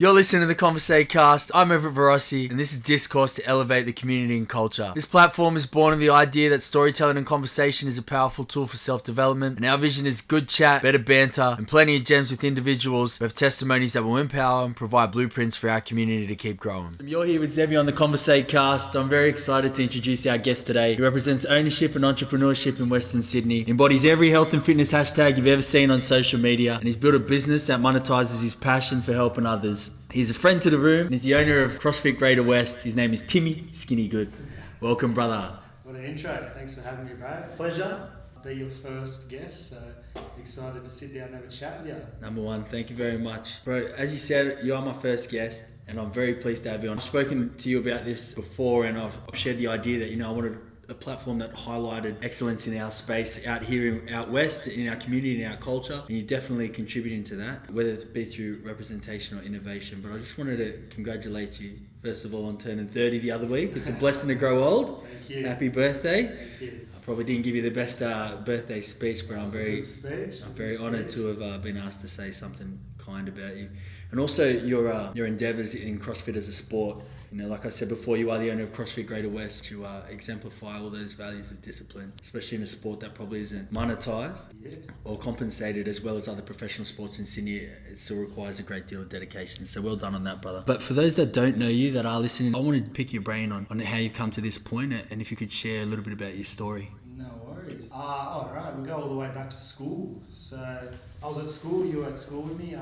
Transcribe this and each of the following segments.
You're listening to the Conversate cast. I'm Evrett Vaurasi, and this is Discourse to elevate the community and culture. This platform is born of the idea that storytelling and conversation is a powerful tool for self-development, and our vision is good chat, better banter, and plenty of gems with individuals who have testimonies that will empower and provide blueprints for our community to keep growing. You're here with Zebby on the Conversate cast. I'm very excited to introduce our guest today. He represents ownership and entrepreneurship in Western Sydney, embodies every health and fitness hashtag you've ever seen on social media, and he's built a business that monetizes his passion for helping others. He's a friend to the room, and he's the owner of CrossFit Greater West. His name is Timmy Skinny Good. Welcome, brother. What an intro. Thanks for having me, bro. Pleasure. I'll be your first guest, so excited to sit down and have a chat with you. Number one, thank you very much. Bro, as you said, you are my first guest, and I'm very pleased to have you on. I've spoken to you about this before, and I've shared the idea that, I wanted a platform that highlighted excellence in our space out here out west, in our community, in our culture, and you're definitely contributing to that, whether it be through representation or innovation. But I just wanted to congratulate you, first of all, on turning 30 the other week. It's a blessing to grow old. Thank you. Happy birthday. Thank you. I probably didn't give you the best birthday speech, but I'm very honoured to have been asked to say something kind about you. And also your endeavours in CrossFit as a sport. Like I said before, you are the owner of CrossFit Greater West. You exemplify all those values of discipline, especially in a sport that probably isn't monetised or compensated as well as other professional sports in Sydney. It still requires a great deal of dedication. So well done on that, brother. But for those that don't know you, that are listening, I wanted to pick your brain on how you've come to this point, and if you could share a little bit about your story. No worries. All right, we'll go all the way back to school. So I was at school, you were at school with me.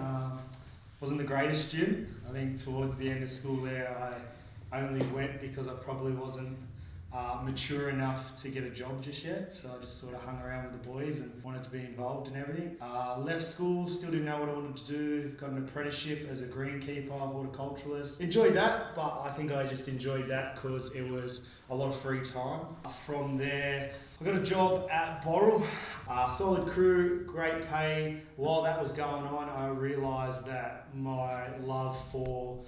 Wasn't the greatest student. I think towards the end of school there, I only went because I probably wasn't mature enough to get a job just yet. So I just sort of hung around with the boys and wanted to be involved in everything. Left school, still didn't know what I wanted to do. Got an apprenticeship as a greenkeeper, horticulturalist. Enjoyed that, but I think I just enjoyed that because it was a lot of free time. From there, I got a job at Boral. Solid crew, great pay. While that was going on, I realised that my love for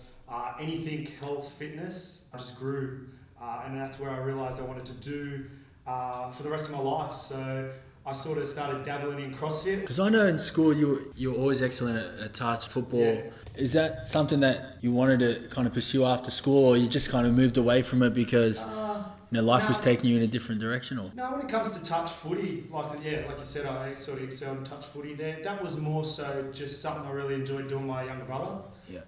anything health, fitness, just grew. And that's where I realised I wanted to do for the rest of my life. So I sort of started dabbling in CrossFit. Because I know in school you were always excellent at touch football. Yeah. Is that something that you wanted to kind of pursue after school, or you just kind of moved away from it because life was taking you in a different direction? Or? No, when it comes to touch footy, like you said, I sort of excelled in touch footy there. That was more so just something I really enjoyed doing with my younger brother. Yeah.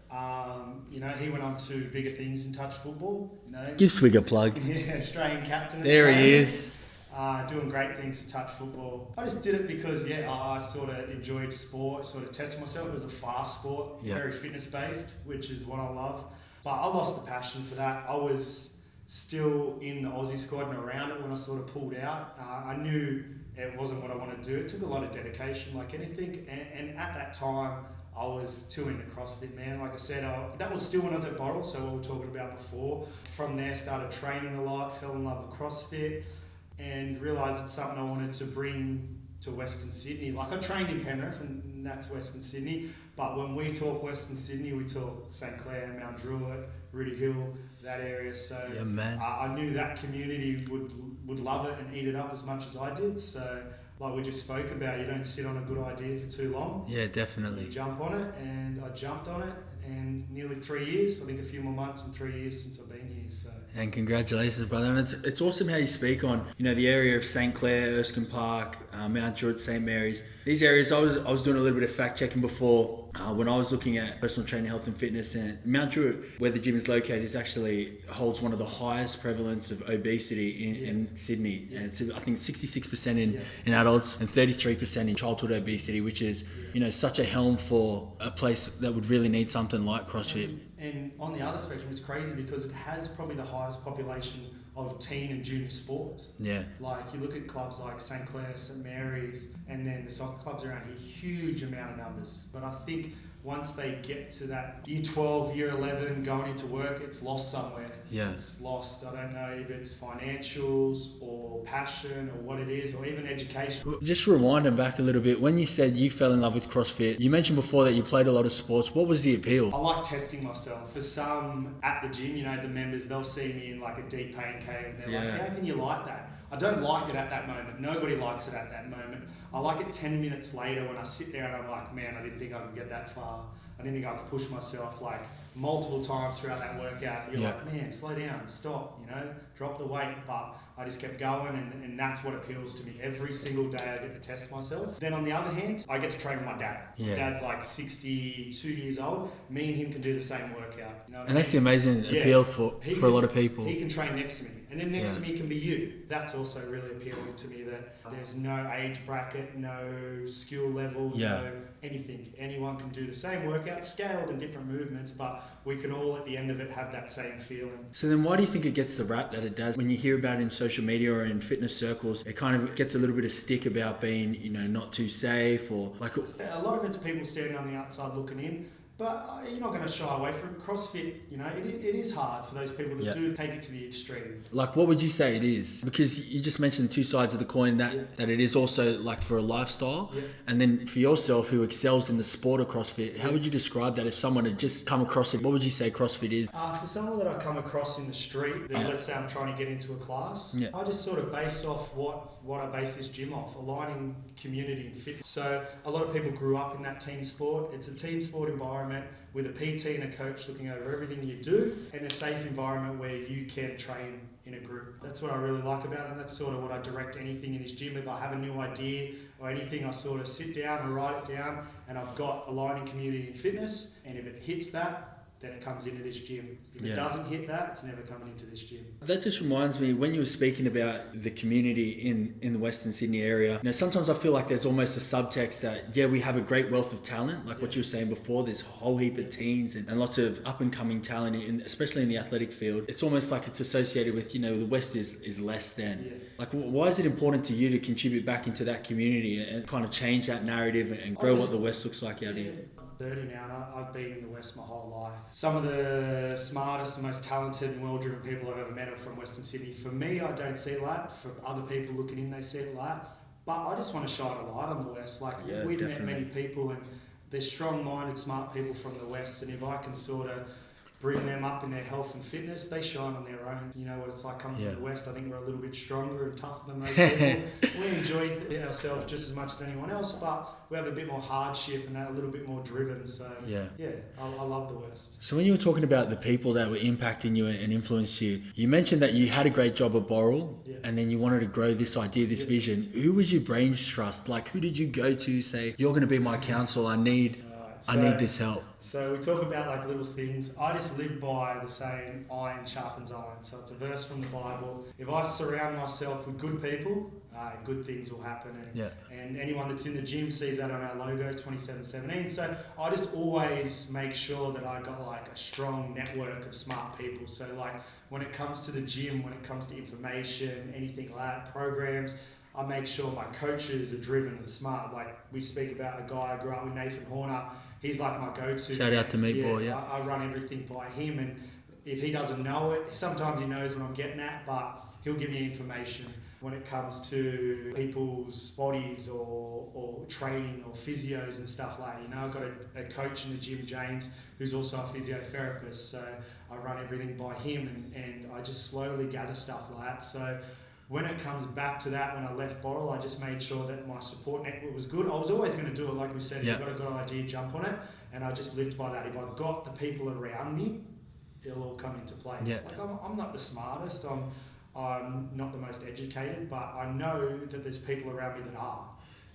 He went on to bigger things in touch football. Give Swig a plug. Yeah, Australian captain. There he is. Doing great things for touch football. I just did it because, I sort of enjoyed sport, sort of tested myself. It was a fast sport, very fitness-based, which is what I love. But I lost the passion for that. I was still in the Aussie squad and around it when I sort of pulled out. I knew it wasn't what I wanted to do. It took a lot of dedication, like anything. And at that time, I was too into CrossFit, man. Like I said, that was still when I was at Boral, so what we were talking about before. From there, started training a lot, fell in love with CrossFit, and realised it's something I wanted to bring to Western Sydney. Like I trained in Penrith, and that's Western Sydney. But when we talk Western Sydney, we talk St Clair, Mount Druitt, Rooty Hill, that area. So I knew that community would love it and eat it up as much as I did. So like we just spoke about, you don't sit on a good idea for too long. Yeah, definitely. You jump on it, and I jumped on it, and nearly 3 years. I think a few more months and 3 years since I've been here. So. And congratulations, brother. And it's awesome how you speak on the area of St Clair, Erskine Park, Mount Druitt, St Mary's. These areas, I was doing a little bit of fact checking before when I was looking at personal training, health and fitness, and Mount Druitt, where the gym is located, is actually holds one of the highest prevalence of obesity in Sydney. And it's I think 66% in adults and 33% in childhood obesity, which is such a helm for a place that would really need something like CrossFit. And on the other spectrum, it's crazy because it has probably the highest population of teen and junior sports. Yeah. Like you look at clubs like St Clair, St Mary's, and then the soccer clubs around here, huge amount of numbers. But I think once they get to that year 12, year 11, going into work, it's lost somewhere. Yeah. It's lost. I don't know if it's financials or passion or what it is, or even education. Just rewinding back a little bit, when you said you fell in love with CrossFit, you mentioned before that you played a lot of sports. What was the appeal? I like testing myself. For some at the gym, the members, they'll see me in like a deep pain cave and they're like, how can you like that? I don't like it at that moment. Nobody likes it at that moment. I like it 10 minutes later when I sit there and I'm like, man, I didn't think I could get that far. I didn't think I could push myself like multiple times throughout that workout. You're like, man, slow down, stop, drop the weight. But I just kept going, and that's what appeals to me. Every single day I get to test myself. Then on the other hand, I get to train with my dad. My dad's like 62 years old. Me and him can do the same workout. And that's the amazing appeal for a lot of people. He can train next to me. And then next to me can be you. That's also really appealing to me, that there's no age bracket, no skill level, no anything. Anyone can do the same workout, scaled in different movements, but we can all at the end of it have that same feeling. So then why do you think it gets the rap that it does? When you hear about it in social media or in fitness circles, it kind of gets a little bit of stick about being, not too safe, or like... A lot of it's people standing on the outside looking in. But you're not going to shy away from it. CrossFit, it is hard for those people that do take it to the extreme. Like, what would you say it is? Because you just mentioned two sides of the coin, that it is also like for a lifestyle. Yeah. And then for yourself, who excels in the sport of CrossFit, how would you describe that if someone had just come across it? What would you say CrossFit is? For someone that I come across in the street, that let's say I'm trying to get into a class, I just sort of base off what I base this gym off, aligning community and fitness. So a lot of people grew up in that team sport. It's a team sport environment with a PT and a coach looking over everything you do, and a safe environment where you can train in a group. That's what I really like about it, and that's sort of what I direct anything in this gym. If I have a new idea or anything, I sort of sit down and write it down, and I've got aligning community and fitness, and if it hits that, then it comes into this gym. If it doesn't hit that, it's never coming into this gym. That just reminds me, when you were speaking about the community in the Western Sydney area, sometimes I feel like there's almost a subtext that, we have a great wealth of talent, like what you were saying before. There's a whole heap of teens and lots of up-and-coming talent, especially in the athletic field. It's almost like it's associated with, the West is less than. Yeah. Like, why is it important to you to contribute back into that community and kind of change that narrative and grow what the West looks like out here? 30 now, and I've been in the West my whole life. Some of the smartest and most talented and well-driven people I've ever met are from Western Sydney. For me, I don't see that. For other people looking in, they see it like that. But I just want to shine a light on the West. We've definitely met many people, and they're strong-minded, smart people from the West, and if I can sort of bring them up in their health and fitness, they shine on their own. You know what it's like coming from the West. I think we're a little bit stronger and tougher than most people. We enjoy ourselves just as much as anyone else, but we have a bit more hardship and a little bit more driven. So I love the West. So when you were talking about the people that were impacting you and influenced you, you mentioned that you had a great job at Boral, and then you wanted to grow this idea, this vision. Who was your brains trust? Like, who did you go to say, you're going to be my counsel, I need this help? So we talk about like little things. I just live by the saying, iron sharpens iron. So it's a verse from the Bible. If I surround myself with good people, good things will happen. And anyone that's in the gym sees that on our logo, 2717. So I just always make sure that I got like a strong network of smart people. So like when it comes to the gym, when it comes to information, anything like that, programs, I make sure my coaches are driven and smart. Like we speak about a guy I grew up with, Nathan Horner. He's like my go-to. Shout out to me, boy. Yeah, I run everything by him, and if he doesn't know it, sometimes he knows what I'm getting at, but he'll give me information when it comes to people's bodies or training or physios and stuff like that. I've got a coach in the gym, James, who's also a physiotherapist, so I run everything by him, and I just slowly gather stuff like that. So when it comes back to that, when I left Boral, I just made sure that my support network was good. I was always going to do it, like we said, if you've got a good idea, jump on it. And I just lived by that. If I've got the people around me, it'll all come into place. Yeah. Like I'm not the smartest, I'm not the most educated, but I know that there's people around me that are.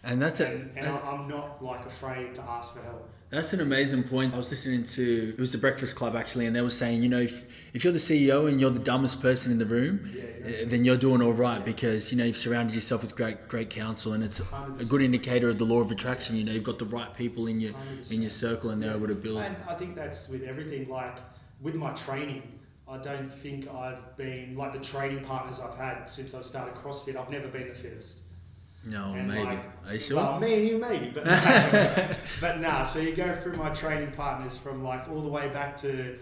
And I'm not like afraid to ask for help. That's an amazing point. I was listening to, it was the Breakfast Club actually, and they were saying, if you're the CEO and you're the dumbest person in the room, then you're doing all right because, you've surrounded yourself with great counsel, and it's 100%. A good indicator of the law of attraction. You've got the right people in your circle, and they're able to build. And I think that's with everything. Like with my training, I don't think I've been, like the training partners I've had since I've started CrossFit, I've never been the fittest. No, and maybe. Are you sure? Well, me and you maybe, but but nah. So you go through my training partners from like all the way back to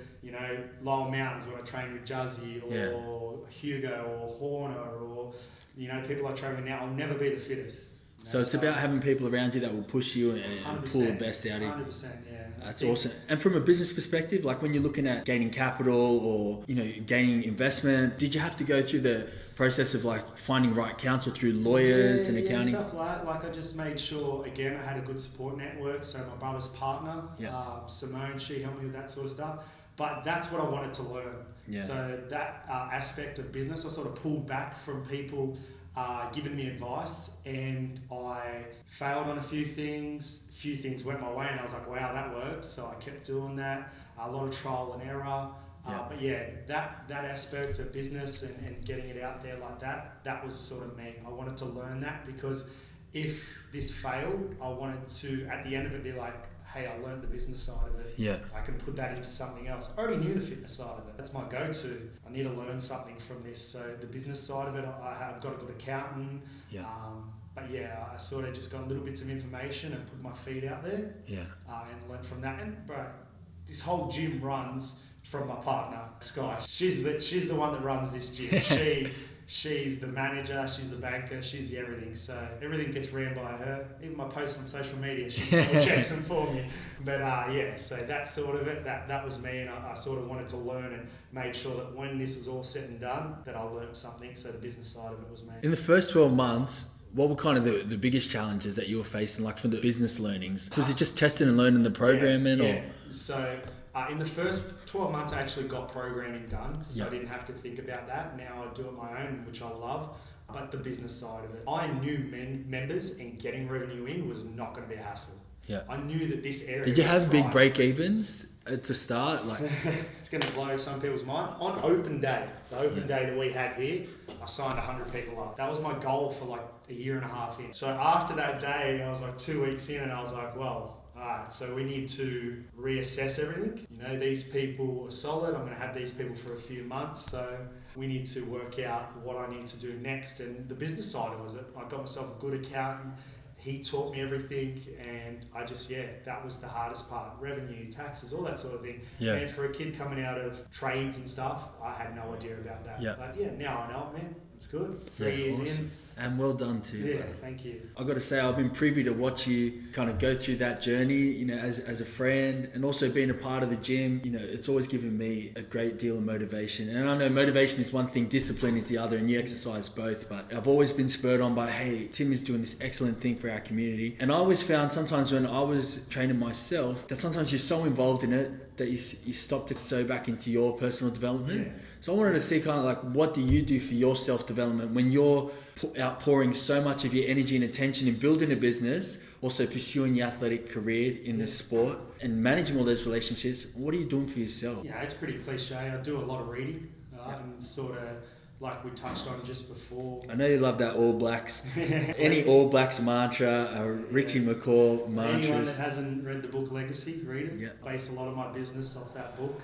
Lower Mountains when I trained with Juzzy or Hugo or Horner or people I train with now. I'll never be the fittest. So it's about having people around you that will push you and pull the best out of you. 100%, yeah. That's awesome. And from a business perspective, like when you're looking at gaining capital or gaining investment, did you have to go through the process of like finding right counsel through lawyers and accounting? Stuff like I just made sure, again, I had a good support network. So my brother's partner, Simone, she helped me with that sort of stuff. But that's what I wanted to learn. Yeah. So that aspect of business, I sort of pulled back from people giving me advice, and I failed on a few things. A few things went my way, and I was like, wow, that worked. So I kept doing that. A lot of trial and error. But that aspect of business and getting it out there like that was sort of me. I wanted to learn that, because if this failed, I wanted to, at the end of it, be like, hey, I learned the business side of it. Yeah. I can put that into something else. I already knew the fitness side of it. That's my go-to. I need to learn something from this. So the business side of it, I've got a good accountant. Yeah. I sort of just got little bits of information and put my feet out there. Yeah. And learned from that. And bro, this whole gym runs from my partner, Sky. She's the one that runs this gym. She's the manager, she's the banker, she's the everything. So everything gets ran by her. Even my posts on social media, she still checks them for me. But so that's sort of it. That was me, and I sort of wanted to learn and made sure that when this was all said and done, that I learned something. So the business side of it was me. In the first 12 months, what were kind of the biggest challenges that you were facing, like from the business learnings? Was it just testing and learning the programming? Or? So in the first 12 months, I actually got programming done, so I didn't have to think about that. Now I do it my own, which I love. But the business side of it, I knew members and getting revenue in was not going to be a hassle. Yeah. I knew that this area. Did you have big break-evens at the start? Like, it's going to blow some people's mind. On open day, the open day that we had here, I signed 100 people up. That was my goal for like a year and a half in. So after that day, I was like 2 weeks in, and I was like, well, alright, so we need to reassess everything. You know, these people are solid. I'm going to have these people for a few months. So we need to work out what I need to do next. And the business side of it was I got myself a good accountant. He taught me everything, and I just, that was the hardest part. Revenue, taxes, all that sort of thing. Yeah. And for a kid coming out of trades and stuff, I had no idea about that. Yeah. But now I know it, man. It's good. 3 years in. And well done too. Yeah, thank you. I've got to say, I've been privy to watch you kind of go through that journey, you know, as a friend, and also being a part of the gym. You know, it's always given me a great deal of motivation. And I know motivation is one thing, discipline is the other, and you exercise both. But I've always been spurred on by, hey, Tim is doing this excellent thing for our community. And I always found sometimes when I was training myself, that sometimes you're so involved in it that you stop to sow back into your personal development. Yeah. So I wanted to see kind of like, what do you do for your self-development when you're outpouring so much of your energy and attention in building a business, also pursuing your athletic career in this sport and managing all those relationships? What are you doing for yourself? Yeah, it's pretty cliche. I do a lot of reading and sort of like we touched on just before. I know you love that All Blacks. Any All Blacks mantra, Richie McCaw mantras. Anyone that hasn't read the book Legacy, read it. Yeah. Base a lot of my business off that book.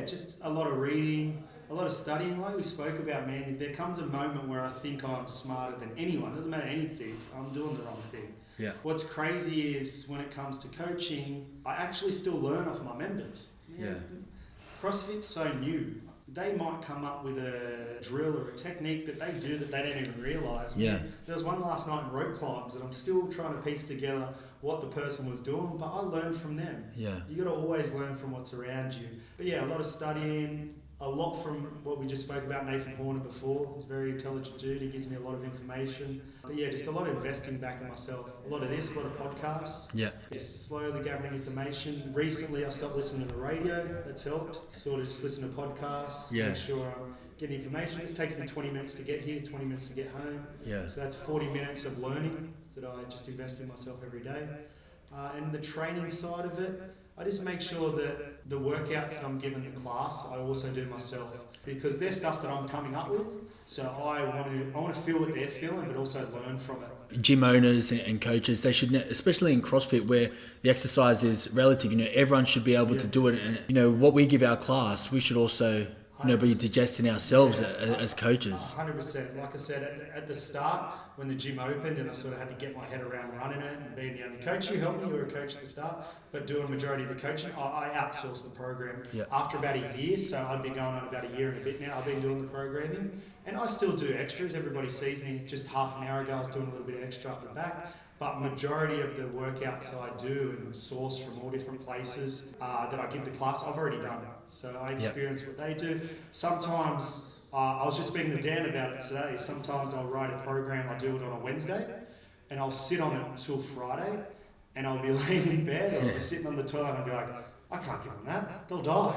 Just a lot of reading. A lot of studying, like we spoke about, man. If there comes a moment where I think I'm smarter than anyone, doesn't matter anything, I'm doing the wrong thing. Yeah. What's crazy is when it comes to coaching, I actually still learn off my members. Man, CrossFit's so new. They might come up with a drill or a technique that they do that they don't even realise. Yeah. There was one last night in rope climbs, and I'm still trying to piece together what the person was doing, but I learned from them. Yeah. You got to always learn from what's around you. But a lot of studying. A lot from what we just spoke about, Nathan Horner before. He's a very intelligent dude. He gives me a lot of information. But just a lot of investing back in myself. A lot of this, a lot of podcasts. Yeah. Just slowly gathering information. Recently, I stopped listening to the radio. That's helped. Sort of just listen to podcasts. Yeah. Make sure I'm getting information. This takes me 20 minutes to get here, 20 minutes to get home. Yeah. So that's 40 minutes of learning that I just invest in myself every day. And the training side of it, I just make sure that the workouts that I'm giving the class, I also do myself, because they're stuff that I'm coming up with. So I want to feel what they're feeling, but also learn from it. Gym owners and coaches, they should, especially in CrossFit where the exercise is relative, everyone should be able to do it. And what we give our class, we should also be digesting ourselves as coaches. 100%. Like I said, at the start, when the gym opened and I sort of had to get my head around running it and being the only coach, you helped me, you were a coach at the start, but doing a majority of the coaching, I outsourced the program. Yep. After about a year, so I've been going on about a year and a bit now, I've been doing the programming, and I still do extras. Everybody sees me. Just half an hour ago, I was doing a little bit of extra up the back. But majority of the workouts I do and source from all different places that I give the class, I've already done. So I experience what they do. Sometimes I was just speaking to Dan about it today. Sometimes I'll write a program, I'll do it on a Wednesday, and I'll sit on it until Friday, and I'll be laying in bed or sitting on the toilet and I'll be like, I can't give them that, they'll die.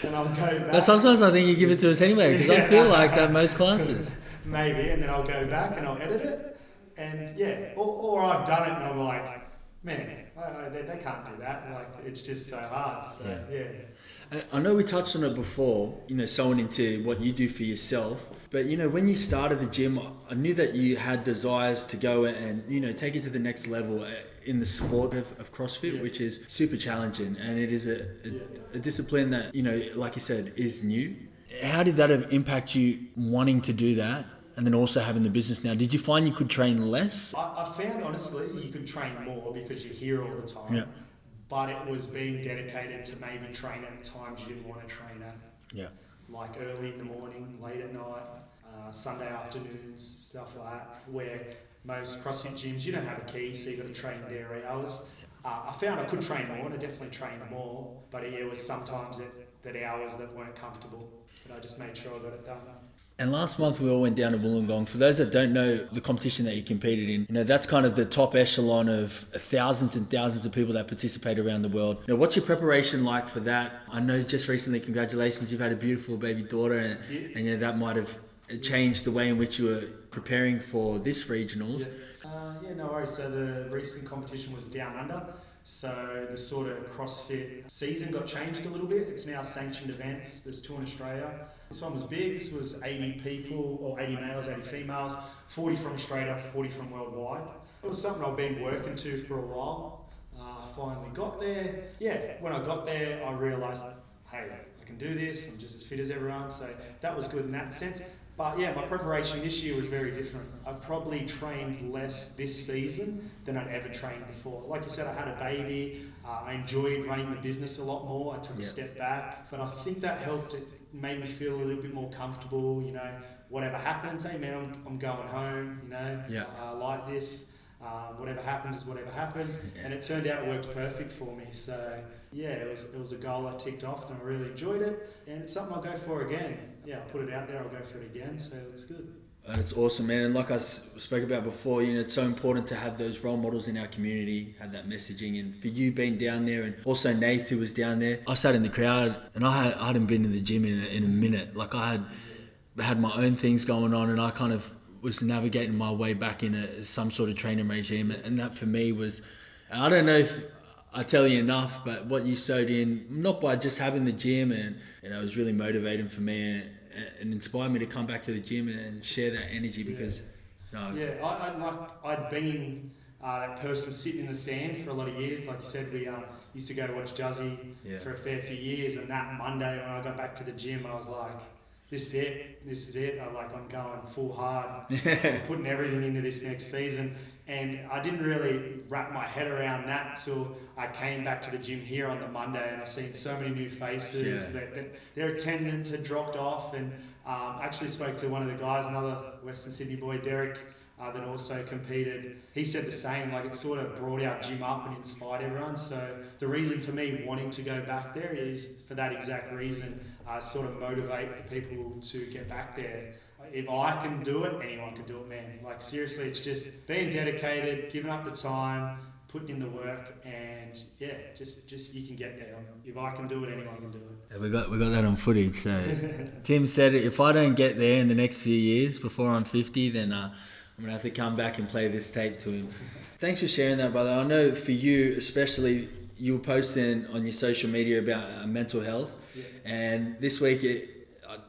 And I'll go back. But sometimes I think you give it to us anyway, because I feel like that most classes. Maybe, and then I'll go back and I'll edit it, and or I've done it and I'm like, man, they can't do that. Like, it's just so hard. So, yeah. I know we touched on it before, sewing into what you do for yourself. But, when you started the gym, I knew that you had desires to go and, take it to the next level in the sport of CrossFit, which is super challenging. And it is a discipline that, like you said, is new. How did that impact you wanting to do that? And then also having the business now, did you find you could train less? I found, honestly, you could train more because you're here all the time. Yeah. But it was being dedicated to maybe train at times you didn't want to train at. Yeah. Like early in the morning, late at night, Sunday afternoons, stuff like that, where most CrossFit gyms, you don't have a key, so you've got to train their hours. I found I could train more, and I definitely trained more, but it was sometimes that hours that weren't comfortable, but I just made sure I got it done. And last month we all went down to Wollongong. For those that don't know the competition that you competed in, that's kind of the top echelon of thousands and thousands of people that participate around the world. What's your preparation like for that? I know just recently, congratulations, you've had a beautiful baby daughter, and that might have changed the way in which you were preparing for this regionals. No worries. So the recent competition was down under. So the sort of CrossFit season got changed a little bit. It's now sanctioned events. There's 2 in Australia. This one was big. This was 80 people, or 80 males, 80 females, 40 from Australia, 40 from worldwide. It was something I've been working to for a while. I finally got there. When I got there, I realised, hey, I can do this. I'm just as fit as everyone. So that was good in that sense. But my preparation this year was very different. I probably trained less this season than I'd ever trained before. Like you said, I had a baby. I enjoyed running the business a lot more. I took a step back. But I think that helped. It made me feel a little bit more comfortable. Whatever happens, hey man, I'm going home. I like this. Whatever happens is whatever happens. And it turned out it worked perfect for me. So it was a goal I ticked off and I really enjoyed it. And it's something I'll go for again. I put it out there, I'll go for it again, so it's good. It's awesome, man. And like I spoke about before, it's so important to have those role models in our community, have that messaging. And for you being down there, and also Nath, who was down there, I sat in the crowd and I hadn't been in the gym in a minute. Like I had my own things going on, and I kind of was navigating my way back in some sort of training regime. And that for me was, I don't know if I tell you enough, but what you sewed in, not by just having the gym, and it was really motivating for me and inspired me to come back to the gym and share that energy because... I'd been that person sitting in the sand for a lot of years. Like you said, we used to go to watch Juzzy for a fair few years, and that Monday when I got back to the gym, I was like, this is it. I'm going full hard. I'm putting everything into this next season. And I didn't really wrap my head around that till I came back to the gym here on the Monday, and I've seen so many new faces that their attendance had dropped off. And actually spoke to one of the guys, another Western Sydney boy, Derek, that also competed. He said the same, it sort of brought our gym up and inspired everyone. So the reason for me wanting to go back there is for that exact reason, sort of motivate the people to get back there. If I can do it, anyone can do it, man. Seriously, it's just being dedicated, giving up the time, putting in the work, and just you can get there. If I can do it, anyone can do it. Yeah, we got that on footage. So Tim said, if I don't get there in the next few years before I'm 50, then I'm gonna have to come back and play this tape to him. Thanks for sharing that, brother. I know for you, especially, you were posting on your social media about mental health, and this week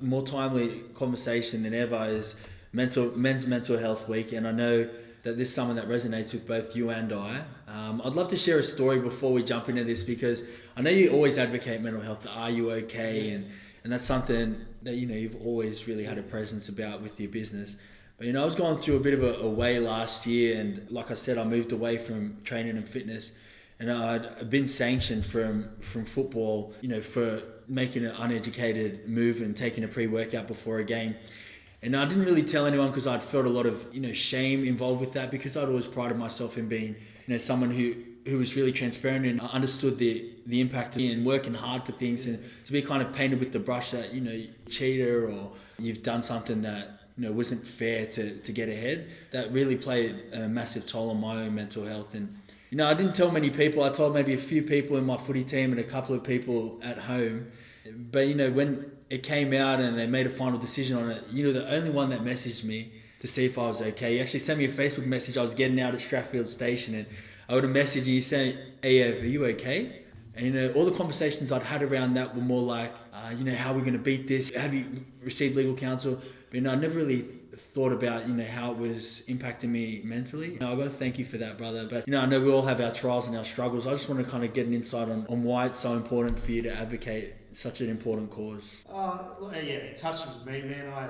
more timely conversation than ever is Men's Mental Health Week, and I know that this is something that resonates with both you and I. I'd love to share a story before we jump into this, because I know you always advocate mental health. Are you okay? And that's something that you've always really had a presence about with your business. But I was going through a bit of a way last year, and like I said, I moved away from training and fitness, and I'd been sanctioned from football, for making an uneducated move and taking a pre-workout before a game. And I didn't really tell anyone because I'd felt a lot of, shame involved with that, because I'd always prided myself in being, someone who who was really transparent and understood the impact of and working hard for things, and to be kind of painted with the brush that, you know, cheater or you've done something that, you know, wasn't fair to get ahead, that really played a massive toll on my own mental health. And, you know, I didn't tell many people. I told maybe a few people in my footy team and a couple of people at home. But, you know, when it came out and they made a final decision on it, you know, the only one that messaged me to see if I was okay, he actually sent me a Facebook message. I was getting out at Strathfield Station, and I would have messaged you saying, "Hey, Ev, are you okay?" And, you know, all the conversations I'd had around that were more like, you know, how are we going to beat this? Have you received legal counsel? But, you know, I never really thought about, you know, how it was impacting me mentally. You know, I've got to thank you for that, brother. But, you know, I know we all have our trials and our struggles. I just want to kind of get an insight on why it's so important for you to advocate such an important cause. Look, yeah, it touches me, man. I,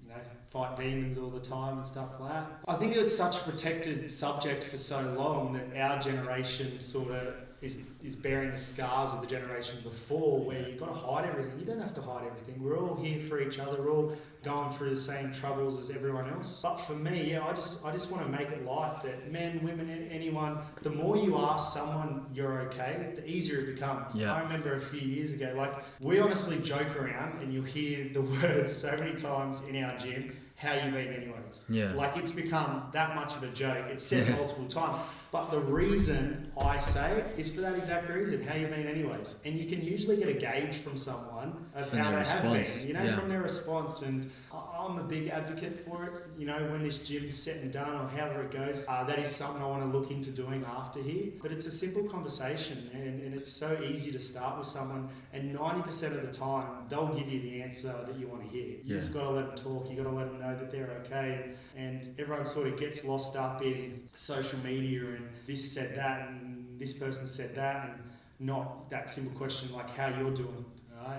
you know, fight demons all the time and stuff like that. I think it's such a protected subject for so long that our generation sort of is bearing the scars of the generation before, where you've got to hide everything. You don't have to hide everything. We're all here for each other. We're all going through the same troubles as everyone else. But for me, yeah, I just want to make it light that men, women, anyone, the more you ask someone you're okay, the easier it becomes. Yeah. I remember a few years ago, like, we honestly joke around and you'll hear the words so many times in our gym, "How you been anyways?" Yeah. Like, it's become that much of a joke. It's said multiple times. But the reason I say it is for that exact reason, how you been anyways. And you can usually get a gauge from someone of From how their they have response. been, you know, Yeah. from their response. And I'm a big advocate for it. You know, when this gym's set and done or however it goes, that is something I want to look into doing after here. But it's a simple conversation, and it's so easy to start with someone, and 90% of the time, they'll give you the answer that you want to hear. You just got to let them talk. You got to let them know that they're okay. And everyone sort of gets lost up in social media and this said that and this person said that, and not that simple question like how you're doing.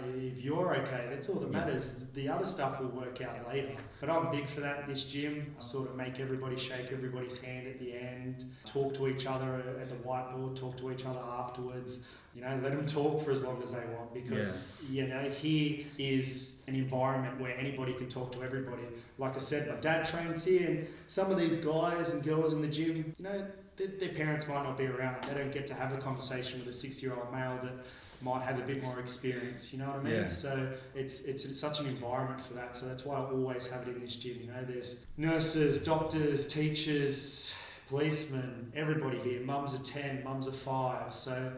If you're okay, that's all that matters. The other stuff will work out later. But I'm big for that at this gym. I sort of make everybody shake everybody's hand at the end, talk to each other at the whiteboard, talk to each other afterwards. You know, let them talk for as long as they want, because, you know, here is an environment where anybody can talk to everybody. Like I said, my dad trains here, and some of these guys and girls in the gym, you know, their parents might not be around. They don't get to have a conversation with a 60-year-old male that might have a bit more experience, you know what I mean? Yeah. So it's such an environment for that. So that's why I always have it in this gym. You know, there's nurses, doctors, teachers, policemen, everybody here. Mums are 10, mums are 5. So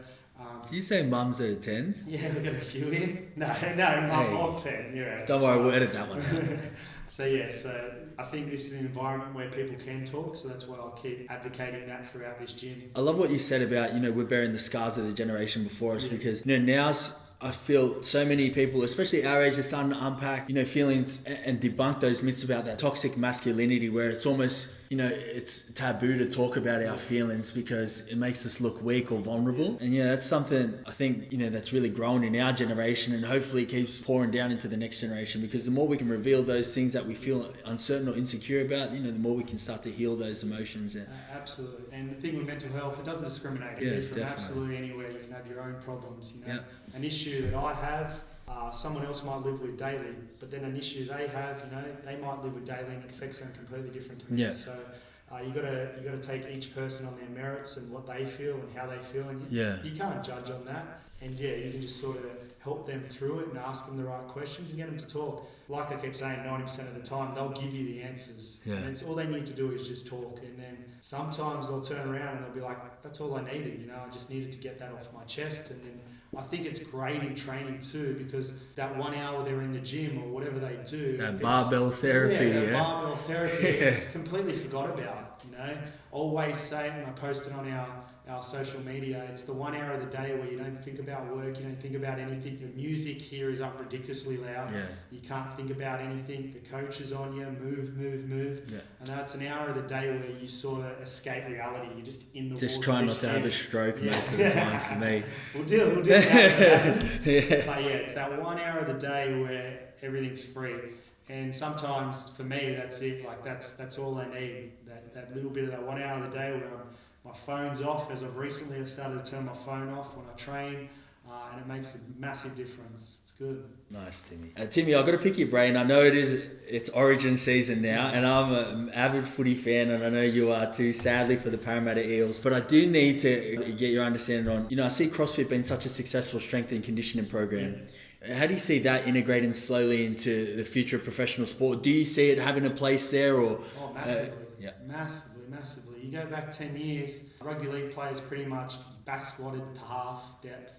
Did you say mums that are 10s? yeah, we've got a few here. No, mum of 10. Yeah. Don't worry, we'll edit that one out. So I think this is an environment where people can talk, so that's why I'll keep advocating that throughout this gym. I love what you said about, you know, we're bearing the scars of the generation before us, because, you know, now I feel so many people, especially our age, are starting to unpack, you know, feelings and debunk those myths about that toxic masculinity, where it's almost, you know, it's taboo to talk about our feelings because it makes us look weak or vulnerable. And, you know, that's something I think, you know, that's really grown in our generation, and hopefully keeps pouring down into the next generation, because the more we can reveal those things that we feel uncertain or insecure about, you know, the more we can start to heal those emotions. Absolutely. And the thing with mental health, it doesn't discriminate. Yeah, From definitely. absolutely anywhere. You can have your own problems, you know. Yeah. An issue that I have, someone else might live with daily, but then an issue they have, you know, they might live with daily and it affects them completely different to me. Yeah. So you gotta take each person on their merits and what they feel and how they feel, and you can't judge on that. And you can just sort of help them through it and ask them the right questions and get them to talk. Like I keep saying, 90% of the time they'll give you the answers. Yeah. And it's all they need to do is just talk. And then sometimes they'll turn around and they'll be like, that's all I needed, you know, I just needed to get that off my chest. And then I think it's great in training too, because that 1 hour they're in the gym or whatever they do, That barbell therapy. Barbell therapy, it's completely forgot about, you know. Always say it, and I post it on our social media, it's the 1 hour of the day where you don't think about work, you don't think about anything. The music here is up ridiculously loud. Yeah. You can't think about anything. The coach is on you, move. Yeah. And that's an hour of the day where you sort of escape reality. You're just in the Just walls try of not this to have gym. a stroke most of the time for me. We'll do that. Yeah. But it's that 1 hour of the day where everything's free. And sometimes for me, that's it. Like that's all I need. That little bit of that 1 hour of the day where my phone's off. As of recently, I've started to turn my phone off when I train. and it makes a massive difference. It's good. Nice, Timmy. Timmy, I've got to pick your brain. I know it's origin season now, and I'm an avid footy fan, and I know you are too, sadly, for the Parramatta Eels. But I do need to get your understanding on, I see CrossFit being such a successful strength and conditioning program. How do you see that integrating slowly into the future of professional sport? Do you see it having a place there? Or Massively. Massively. You go back 10 years, rugby league players pretty much back squatted to half depth,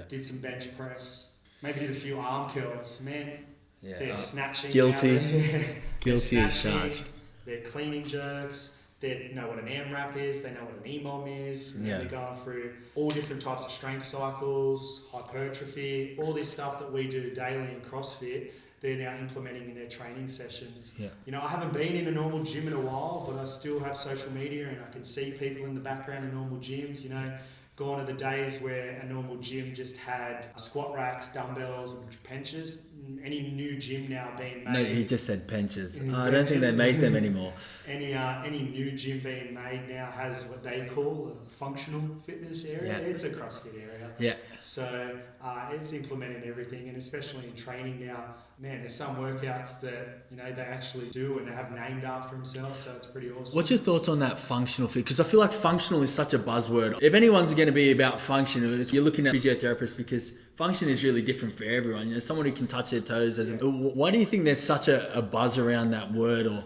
did some bench press, maybe did a few arm curls. Man, they're snatching. Guilty. Guilty as charged. They're cleaning jerks. They know what an AMRAP is. They know what an EMOM is. They're going through all different types of strength cycles, hypertrophy, all this stuff that we do daily in CrossFit. They're now implementing in their training sessions. I haven't been in a normal gym in a while, but I still have social media and I can see people in the background in normal gyms. Gone are the days where a normal gym just had squat racks, dumbbells, and benches. Any new gym now being made... No, he just said benches. I don't think they make them anymore. Any new gym being made now has what they call a functional fitness area. It's a CrossFit area. So it's implementing everything, and especially in training now, man, there's some workouts that they actually do and they have named after themselves, so it's pretty awesome. What's your thoughts on that functional fit? Because I feel like functional is such a buzzword. If anyone's going to be about function, you're looking at physiotherapists, because function is really different for everyone. Someone who can touch their toes. Why do you think there's such a buzz around that word? Or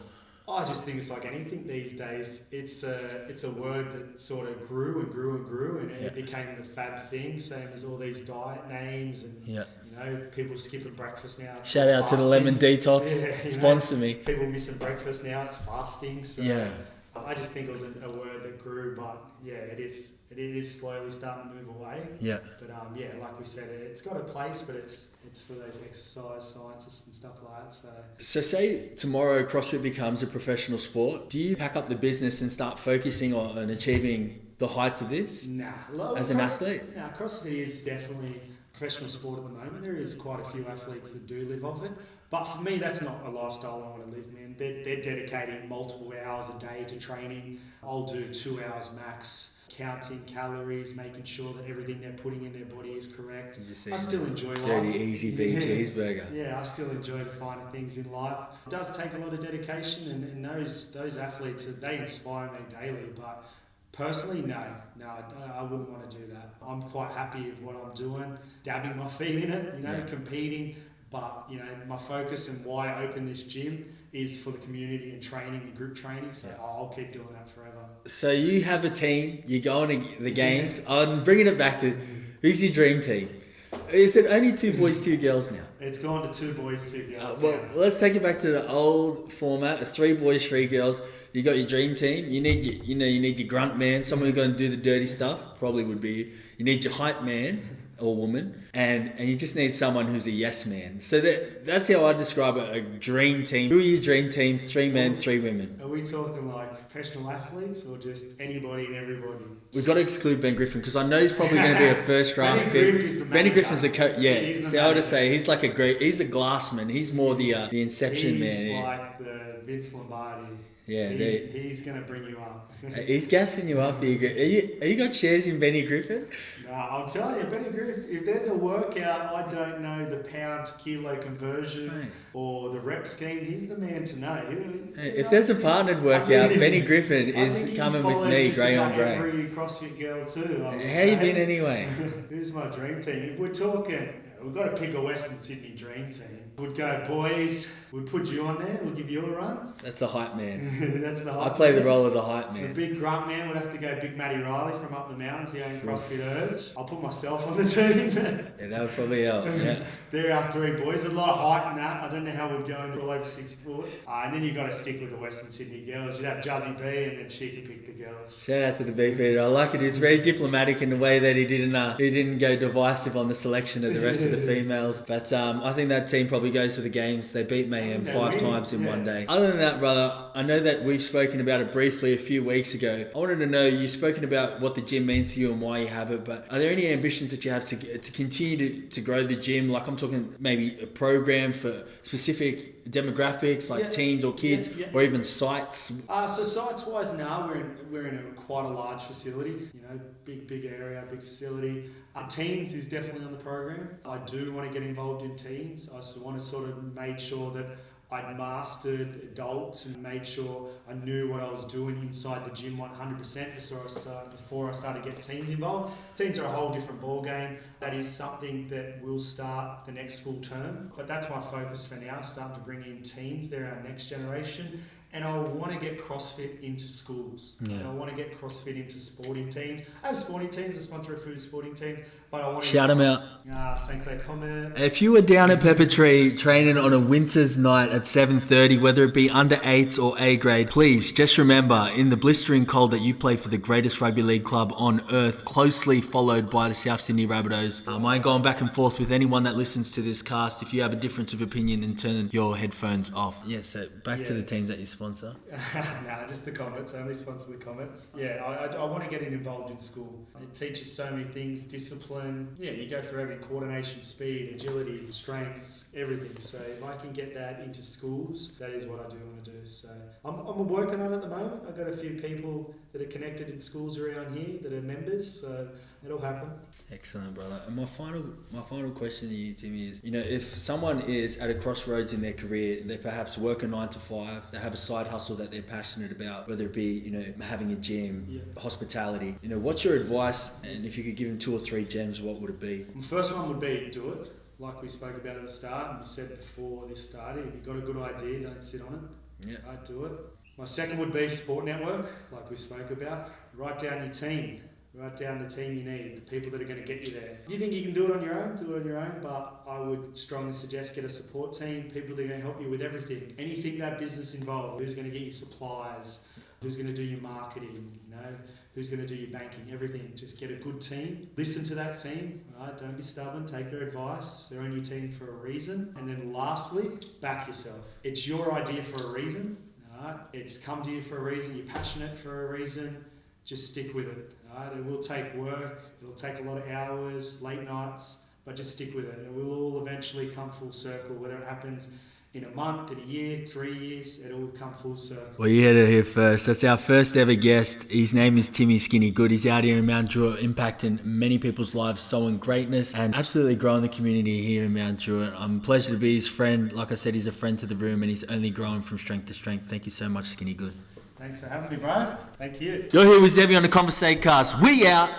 I just think it's like anything these days. It's a word that sort of grew and grew and grew, and it became the fad thing. Same as all these diet names and people skipping breakfast now. Shout out to the Lemon Detox. Sponsor me. People missing breakfast now. It's fasting. So I just think it was a word that grew, but it is slowly starting to move away. But like we said, it's got a place, but it's for those exercise scientists and stuff like that. So say tomorrow CrossFit becomes a professional sport. Do you pack up the business and start focusing on achieving the heights of this? Nah. As an athlete? Nah, CrossFit is definitely a professional sport at the moment. There is quite a few athletes that do live off it. But for me, that's not a lifestyle I want to live, man. They're dedicating multiple hours a day to training. I'll do 2 hours max, counting calories, making sure that everything they're putting in their body is correct. Did you see I still enjoy life. Dirty Easy Beef cheeseburger? Yeah, I still enjoy the finer things in life. It does take a lot of dedication, and those athletes, they inspire me daily. But personally, no, I wouldn't want to do that. I'm quite happy with what I'm doing, dabbing my feet in it, competing. But, my focus and why I opened this gym is for the community and training and group training. So I'll keep doing that forever. So you have a team, you're going to the games. I'm bringing it back to, who's your dream team? Is it only 2 boys, 2 girls now? It's gone to 2 boys, 2 girls. Let's take it back to the old format, 3 boys, 3 girls. You got your dream team. You need your grunt man, someone who's going to do the dirty stuff. Probably would be you. You need your hype man or woman, and you just need someone who's a yes man. So that's how I describe a dream team. Who are your dream team? 3 men, 3 women. Are we talking like professional athletes or just anybody and everybody? We've got to exclude Ben Griffin, because I know he's probably going to be a first draft pick. Benny Griffin's a coach. Yeah, see, I would say he's like he's a glassman. He's more the inception man. He's like the Vince Lombardi. Yeah, he's going to bring you up. He's gassing you up. Are you got shares in Benny Griffin? No, I'm telling you, Benny Griffin, if there's a workout, I don't know the pound to kilo conversion or the rep scheme, he's the man to know. If there's a partnered workout, Benny Griffin is coming with me, grey on grey. Every CrossFit girl too. How you been anyway? Who's my dream team? If we're talking, we've got to pick a Western Sydney dream team. We'd go, boys, we'd put you on there, we'll give you a run. That's the hype man. That's the hype man. I play the role of the hype man. The big grunt man would have to go Big Matty Riley from up the mountains, he owned CrossFit Urge. I'll put myself on the team. That would probably help, yeah. There are 3 boys. There's a lot of height in that. I don't know how we'd go into all over 6 foot. And then you've got to stick with the Western Sydney girls. You'd have Juzzy B, and then she could pick the girls. Shout out to the beef eater. I like it. It's very diplomatic in the way that he didn't go divisive on the selection of the rest of the females. But I think that team probably goes to the games. They beat Mayhem 5 times in one day. Other than that, brother, I know that we've spoken about it briefly a few weeks ago. I wanted to know, you've spoken about what the gym means to you and why you have it, but are there any ambitions that you have to continue to grow the gym? Like, I'm talking maybe a program for specific demographics, like teens or kids, or even sites? So sites-wise now, we're in quite a large facility, big area, big facility. Teens is definitely on the program. I do want to get involved in teens. I want to sort of make sure that I'd mastered adults and made sure I knew what I was doing inside the gym 100% before I started getting teens involved. Teens are a whole different ball game. That is something that will start the next school term, but that's my focus for now, starting to bring in teens. They're our next generation. And I want to get CrossFit into schools. Yeah. And I want to get CrossFit into sporting teams. I have sporting teams. I sponsor a food sporting team. But I want to shout them out. St. Clair Comets. If you were down at Pepper Tree training on a winter's night at 7:30, whether it be under 8s or A grade, please just remember, in the blistering cold, that you play for the greatest rugby league club on earth, closely followed by the South Sydney Rabbitohs. I ain't going back and forth with anyone that listens to this cast. If you have a difference of opinion, then turn your headphones off. Yeah, so back to the teams that you sponsor. No, just the Comets. I only sponsor the Comets. Yeah, I want to get involved in school. It teaches so many things, discipline. Yeah, you go for everything: coordination, speed, agility, strengths, everything. So if I can get that into schools, that is what I do want to do. So I'm working on it at the moment. I've got a few people that are connected in schools around here that are members, so it'll happen. Excellent, brother. And my final question to you, Timmy, is, if someone is at a crossroads in their career, they perhaps work a 9 to 5, they have a side hustle that they're passionate about, whether it be, having a gym, hospitality, what's your advice? And if you could give them 2 or 3 gems, what would it be? The first one would be do it. Like we spoke about at the start, and we said before this started, if you've got a good idea, don't sit on it. Yeah. Right, do it. My second would be support network, like we spoke about. Write down your team. Write down the team you need, the people that are going to get you there. If you think you can do it on your own, do it on your own, but I would strongly suggest get a support team, people that are going to help you with everything. Anything that business involved, who's going to get you supplies, who's going to do your marketing, who's going to do your banking, everything. Just get a good team. Listen to that team, right? Don't be stubborn, take their advice. They're on your team for a reason. And then lastly, back yourself. It's your idea for a reason, right? It's come to you for a reason, you're passionate for a reason. Just stick with it. Right? It will take work, it'll take a lot of hours, late nights, but just stick with it. It will all eventually come full circle, whether it happens in a month, in a year, 3 years, it'll come full circle. Well, you heard it here first. That's our first ever guest. His name is Timmy Skinny Good. He's out here in Mount Druitt, impacting many people's lives, sowing greatness, and absolutely growing the community here in Mount Druitt. I'm pleasure to be his friend. Like I said, he's a friend to the room, and he's only growing from strength to strength. Thank you so much, Skinny Good. Thanks for having me, bro. Thank you. You're here with Zebby on the Conversate cast. We out.